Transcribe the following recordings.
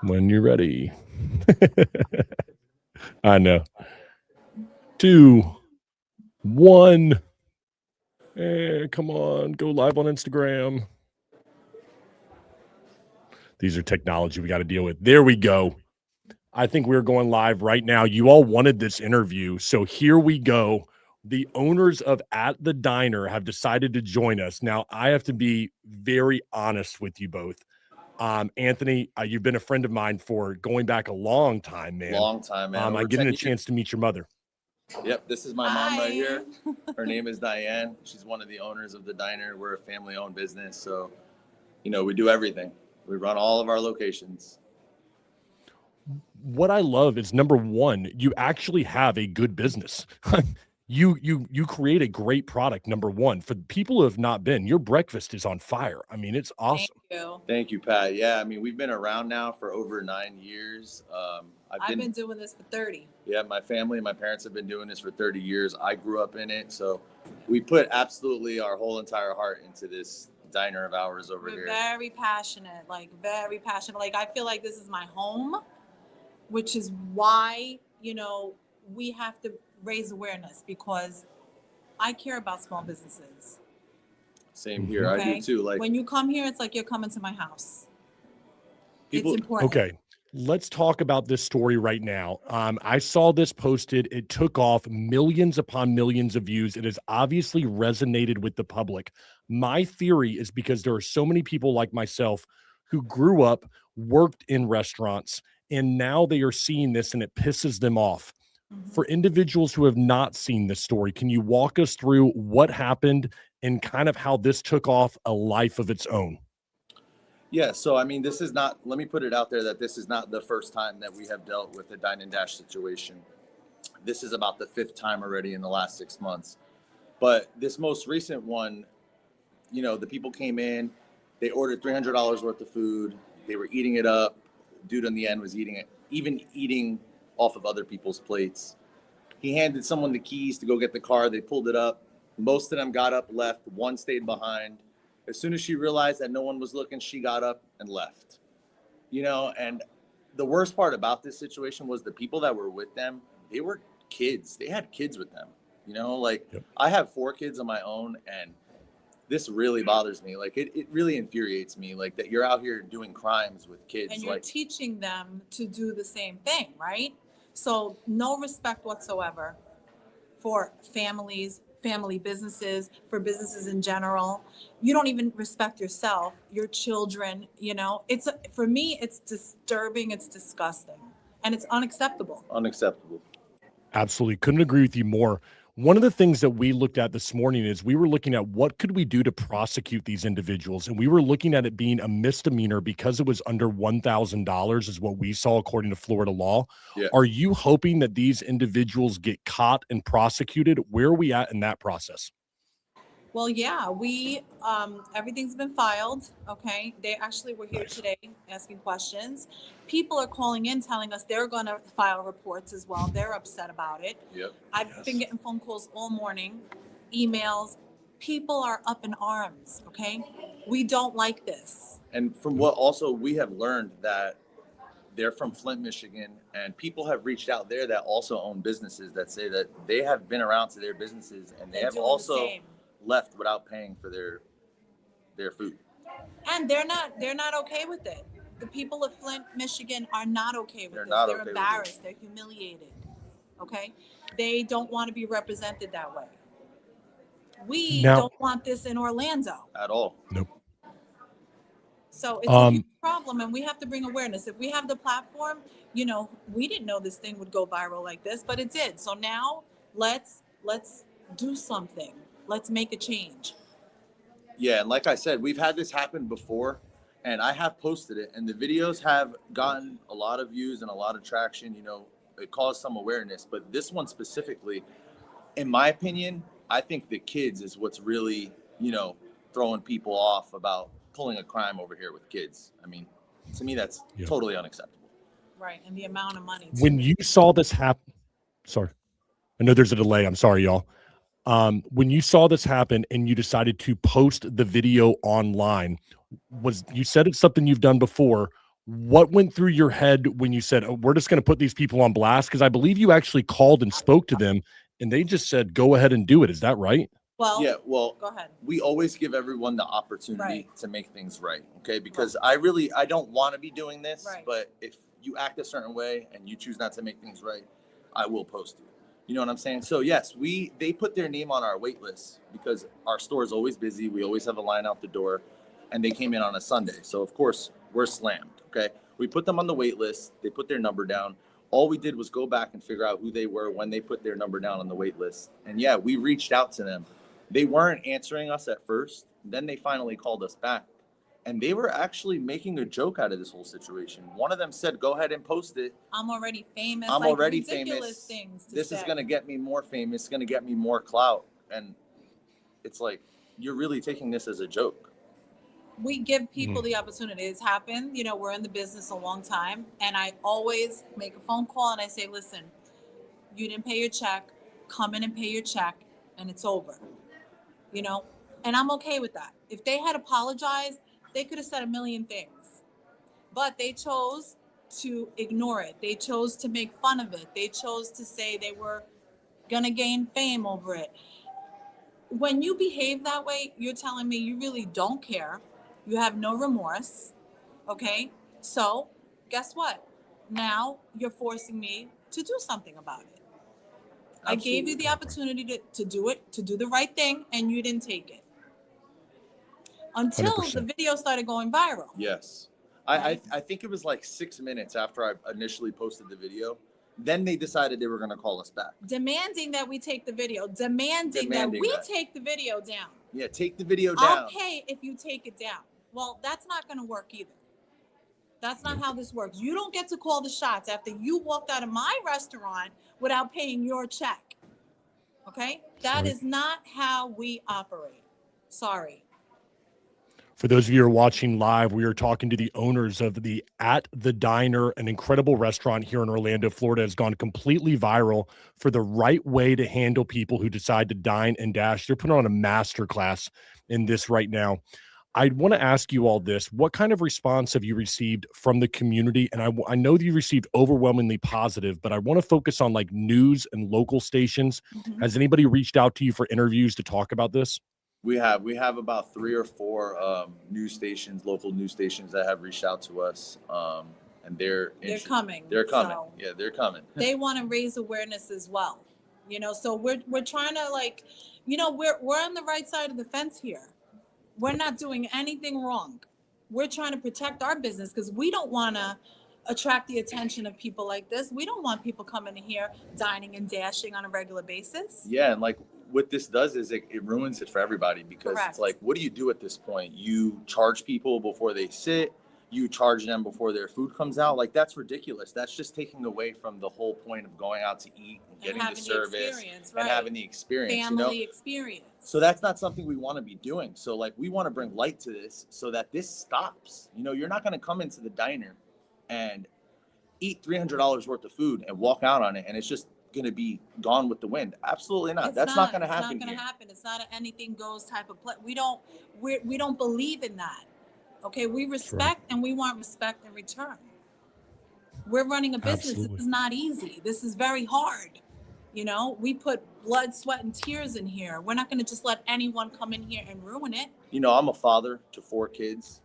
When you're ready. I know. 2, 1. Come on, go live on Instagram. These are technology we got to deal with. There we go. I think we're going live right now. You all wanted this interview, so here we go. The owners of At the Diner have decided to join us. Now, I have to be very honest with you both. Anthony, you've been a friend of mine for going back a long time, man. Long time, man. I getting a chance to meet your mother. Yep, this is my mom right here. Her name is Diane. She's one of the owners of the diner. We're a family-owned business, so we do everything. We run all of our locations. What I love is, number one, you actually have a good business. You create a great product. Number one, for the people who have not been, your breakfast is on fire. I mean, it's awesome. Thank you, Pat. Yeah, I mean, we've been around now for over 9 years. I've been doing this for 30. Yeah, my family and my parents have been doing this for 30 years. I grew up in it, so we put absolutely our whole entire heart into this diner of ours over here. Very passionate, very passionate. Like, I feel like this is my home, which is why, we have to raise awareness, because I care about small businesses. Same here. Okay? I do too. Like, when you come here, it's like you're coming to my house. It's important. Okay. Let's talk about this story right now. I saw this posted. It took off millions upon millions of views. It has obviously resonated with the public. My theory is because there are so many people like myself who grew up, worked in restaurants, and now they are seeing this and it pisses them off. Mm-hmm. For individuals who have not seen this story, can you walk us through what happened and kind of how this took off a life of its own? Yeah, so I mean, this is not, let me put it out there that this is not the first time that we have dealt with a dine-and-dash situation. This is about the 5th time already in the last 6 months. But this most recent one, the people came in, they ordered $300 worth of food, they were eating it up. Dude in the end was eating off of other people's plates. He handed someone the keys to go get the car, they pulled it up. Most of them got up, left, one stayed behind. As soon as she realized that no one was looking, she got up and left. And the worst part about this situation was the people that were with them, they were kids. They had kids with them. Yep. I have 4 kids of my own, and this really bothers me. Like, it really infuriates me, like, that you're out here doing crimes with kids. And you're teaching them to do the same thing, right? So no respect whatsoever for families, family businesses, for businesses in general. You don't even respect yourself, your children. For me, it's disturbing, it's disgusting, and it's unacceptable. Absolutely. Couldn't agree with you more. One of the things that we looked at this morning is we were looking at what could we do to prosecute these individuals, and we were looking at it being a misdemeanor because it was under $1,000 is what we saw according to Florida law. Yeah. Are you hoping that these individuals get caught and prosecuted? Where are we at in that process? Well, yeah, everything's been filed. Okay. They actually were here today asking questions. People are calling in telling us they're going to file reports as well. They're upset about it. Yep. I've been getting phone calls all morning, emails. People are up in arms. Okay. We don't like this. And from what also we have learned that they're from Flint, Michigan, and people have reached out there that also own businesses that say that they have been around to their businesses and they have also left without paying for their food. And they're not okay with it. The people of Flint, Michigan are not okay with this. They're embarrassed. They're humiliated. Okay? They don't want to be represented that way. We don't want this in Orlando. At all. Nope. So it's a huge problem, and we have to bring awareness. If we have the platform, we didn't know this thing would go viral like this, but it did. So now let's do something. Let's make a change. Yeah, and like I said, we've had this happen before, and I have posted it, and the videos have gotten a lot of views and a lot of traction. It caused some awareness, but this one specifically, in my opinion, I think the kids is what's really, throwing people off about pulling a crime over here with kids. I mean, to me, that's totally unacceptable. Right, and the amount of money. When you saw this happen, sorry, I know there's a delay. I'm sorry, y'all. When you saw this happen and you decided to post the video online, you said it's something you've done before. What went through your head when you said, oh, we're just going to put these people on blast? Because I believe you actually called and spoke to them and they just said, go ahead and do it. Is that right? Well, Yeah, well, go ahead. we always give everyone the opportunity Right. to make things right. Okay. Because I don't want to be doing this, Right. but if you act a certain way and you choose not to make things right, I will post you. You know what I'm saying? So yes, they put their name on our wait list because our store is always busy. We always have a line out the door, and they came in on a Sunday. So of course we're slammed. Okay. We put them on the wait list. They put their number down. All we did was go back and figure out who they were when they put their number down on the wait list. And yeah, we reached out to them. They weren't answering us at first. Then they finally called us back. And they were actually making a joke out of this whole situation. One of them said, go ahead and post it. I'm already famous. I'm like already ridiculous famous. Things to This say. is going to get me more famous. It's going to get me more clout. And it's like, you're really taking this as a joke. We give people the opportunity. It's happened. You know, we're in the business a long time. And I always make a phone call and I say, listen, you didn't pay your check. Come in and pay your check. And it's over. You know, and I'm okay with that. If they had apologized, they could have said a million things. But they chose to ignore it. They chose to make fun of it. They chose to say they were going to gain fame over it. When you behave that way, you're telling me you really don't care. You have no remorse. Okay? So, guess what? Now you're forcing me to do something about it. Absolutely. I gave you the opportunity to do it, to do the right thing, and you didn't take it. Until 100%. the video started going viral. Yes. Right. I think it was like 6 minutes after I initially posted the video. Then they decided they were going to call us back. Demanding that we take the video. Demanding that we take the video down. Yeah, take the video down. I'll pay if you take it down. Well, that's not going to work either. That's not how this works. You don't get to call the shots after you walked out of my restaurant without paying your check. Okay? That is not how we operate. Sorry. For those of you who are watching live, we are talking to the owners of the At the Diner, an incredible restaurant here in Orlando, Florida, has gone completely viral for the right way to handle people who decide to dine and dash. They're putting on a masterclass in this right now. I want to ask you all this. What kind of response have you received from the community? And I know that you received overwhelmingly positive, but I want to focus on like news and local stations. Mm-hmm. Has anybody reached out to you for interviews to talk about this? We have about 3 or 4 news stations, local news stations that have reached out to us, and they're coming. They're coming. So yeah, they're coming. They want to raise awareness as well, you know. So we're trying to, like, you know, we're on the right side of the fence here. We're not doing anything wrong. We're trying to protect our business because we don't want to attract the attention of people like this. We don't want people coming in here dining and dashing on a regular basis. Yeah, and like what this does is it ruins it for everybody because Correct. It's like, what do you do at this point? You charge people before they sit. You charge them before their food comes out. Like, that's ridiculous. That's just taking away from the whole point of going out to eat and getting the service and having the experience. Family experience. So that's not something we want to be doing. So like, we want to bring light to this so that this stops. You know, you're not going to come into the diner and eat $300 worth of food and walk out on it and it's just going to be gone with the wind. Absolutely not. That's not going to happen. It's not going to happen. It's not an anything goes type of play. We don't believe in that. Okay, we respect and we want respect in return. We're running a business. Absolutely. This is not easy. This is very hard. You know, we put blood, sweat, and tears in here. We're not going to just let anyone come in here and ruin it. You know, I'm a father to 4 kids.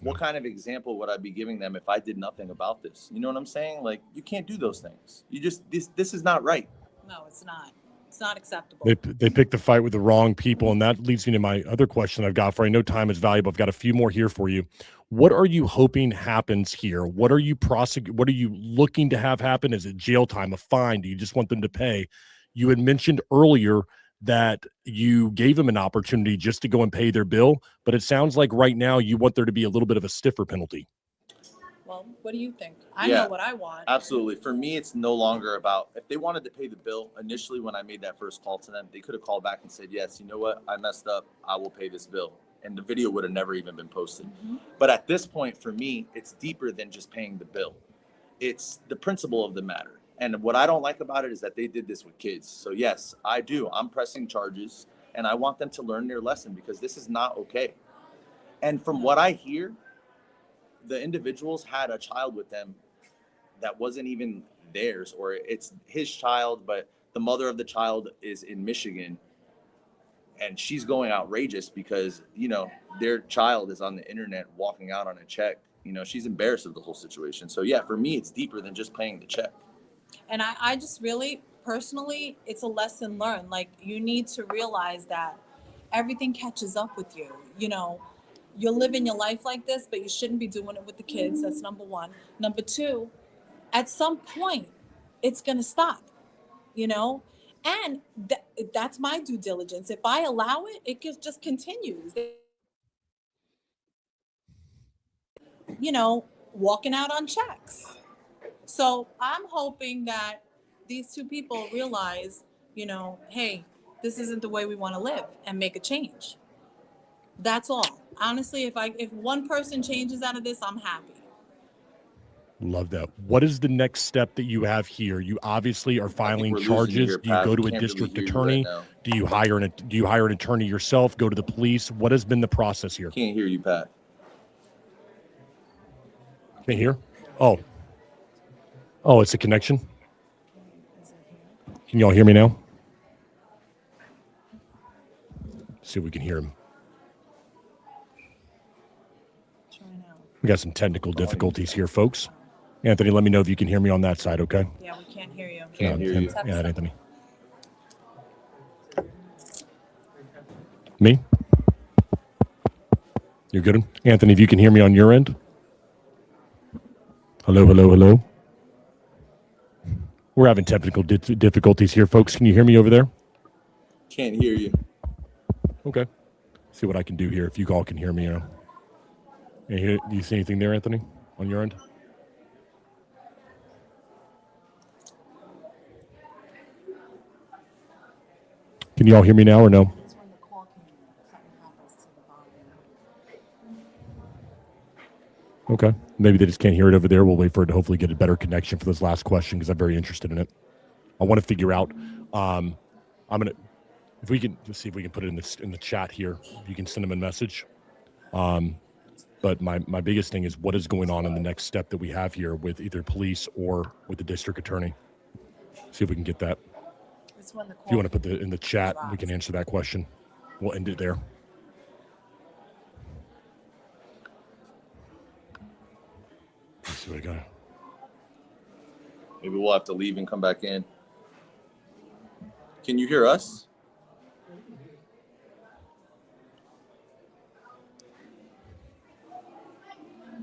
What kind of example would I be giving them if I did nothing about this? You know what I'm saying? Like, you can't do those things. You just, this is not right. No, it's not. It's not acceptable. They picked the fight with the wrong people, and that leads me to my other question I've got for you. I know time is valuable. I've got a few more here for you. What are you hoping happens here? What are you What are you looking to have happen? Is it jail time, a fine? Do you just want them to pay? You had mentioned earlier that you gave them an opportunity just to go and pay their bill, but it sounds like right now you want there to be a little bit of a stiffer penalty. Well, what do you think? I know what I want. Absolutely. For me, it's no longer about if they wanted to pay the bill. Initially, when I made that first call to them, they could have called back and said, yes, you know what? I messed up. I will pay this bill. And the video would have never even been posted. Mm-hmm. But at this point, for me, it's deeper than just paying the bill. It's the principle of the matter. And what I don't like about it is that they did this with kids. So yes, I do. I'm pressing charges and I want them to learn their lesson because this is not okay. And from what I hear, the individuals had a child with them that wasn't even theirs, or it's his child, but the mother of the child is in Michigan, and she's going outrageous because, you know, their child is on the internet walking out on a check. You know, she's embarrassed of the whole situation. So yeah, for me, it's deeper than just paying the check. And I just really, personally, it's a lesson learned. Like, you need to realize that everything catches up with you. You know, you're living your life like this, but you shouldn't be doing it with the kids. That's number one. Number two, at some point, it's going to stop, you know? And that's my due diligence. If I allow it, it just continues. You know, walking out on checks. So I'm hoping that these two people realize, you know, hey, this isn't the way we want to live, and make a change. That's all. Honestly, if one person changes out of this, I'm happy. Love that. What is the next step that you have here? You obviously are filing charges. Here, Do you go to a district attorney? Do you hire an attorney yourself? Go to the police? What has been the process here? Can't hear you, Pat. Can't hear? Oh, it's a connection. Can y'all hear me now? See if we can hear him. We got some technical difficulties here, folks. Anthony, let me know if you can hear me on that side, okay? Yeah, we can't hear you. Can't hear you. Yeah, Anthony. Me? You're good? Anthony, if you can hear me on your end? Hello, hello, hello. We're having technical difficulties here, folks. Can you hear me over there? Can't hear you. Okay. See what I can do here if you all can hear me. Do you see anything there, Anthony, on your end? Can you all hear me now or no? Okay. Maybe they just can't hear it over there. We'll wait for it to hopefully get a better connection for this last question because I'm very interested in it. I want to figure out. I'm gonna, if we can, let's see if we can put it in the chat here. You can send them a message. But my biggest thing is what is going on in the next step that we have here with either police or with the district attorney. See if we can get that. If you want to put it in the chat, we can answer that question. We'll end it there. Let's see what I got. Maybe we'll have to leave and come back in. Can you hear us?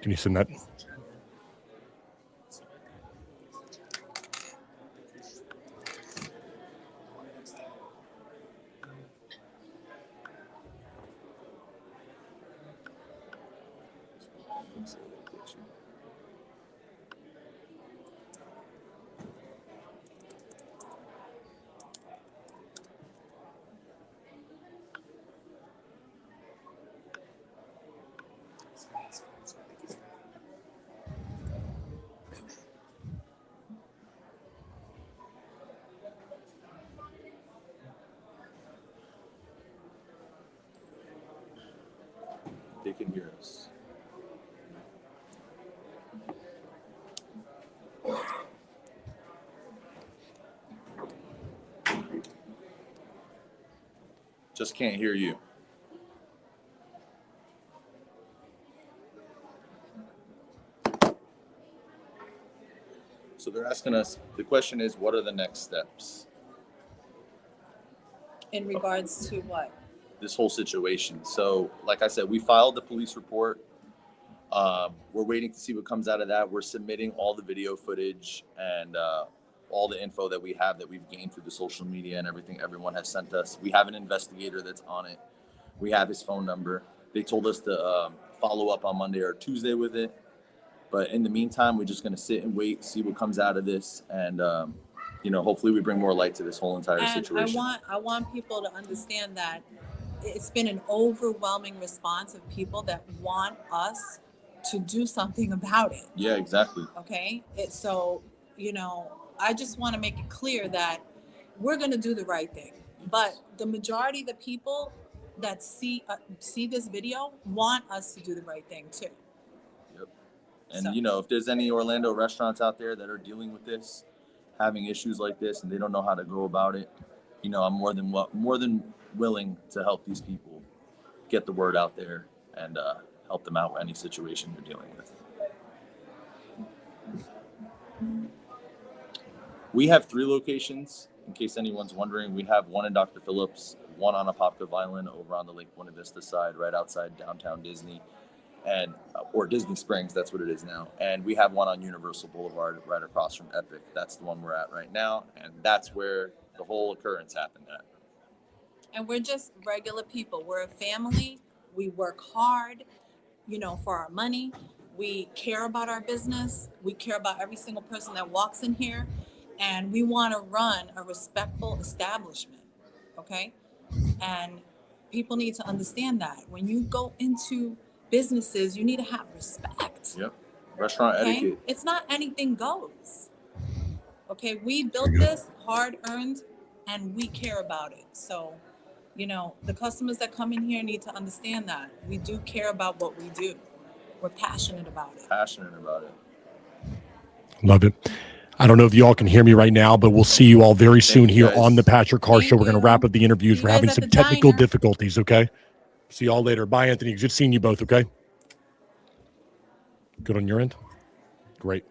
Can you send that? They can hear us. Just can't hear you. So they're asking us, the question is, what are the next steps? In regards to what? This whole situation. So, like I said, we filed the police report. We're waiting to see what comes out of that. We're submitting all the video footage and all the info that we have that we've gained through the social media and everything everyone has sent us. We have an investigator that's on it. We have his phone number. They told us to follow up on Monday or Tuesday with it. But in the meantime, we're just going to sit and wait, see what comes out of this. And, you know, hopefully we bring more light to this whole entire situation. I want people to understand that it's been an overwhelming response of people that want us to do something about it. Yeah, exactly. Okay. So, you know, I just want to make it clear that we're going to do the right thing. But the majority of the people that see this video want us to do the right thing too. Yep. And So- you know, if there's any Orlando restaurants out there that are dealing with this, having issues like this, and they don't know how to go about it, you know, I'm more than willing to help these people get the word out there and help them out with any situation they're dealing with. We have 3 locations, in case anyone's wondering. We have one in Dr. Phillips, one on Apopka Island over on the Lake Buena Vista side, right outside downtown Disney, and or Disney Springs, that's what it is now. And we have one on Universal Boulevard right across from Epic. That's the one we're at right now, and that's where the whole occurrence happened at. And we're just regular people. We're a family. We work hard, you know, for our money. We care about our business. We care about every single person that walks in here. And we want to run a respectful establishment. Okay? And people need to understand that. When you go into businesses, you need to have respect. Yep. Restaurant Okay? etiquette. It's not anything goes. Okay? We built this hard earned and we care about it. So, you know, the customers that come in here need to understand that we do care about what we do. We're passionate about it. Passionate about it. Love it. I don't know if you all can hear me right now, but we'll see you all very soon you, here guys. on the Patrick Carr Thank Show. We're going to you. wrap up the interviews. See We're you having guys at some the technical diner. difficulties, okay? See y'all later. Bye, Anthony. Good seeing you both, okay? Good on your end? Great.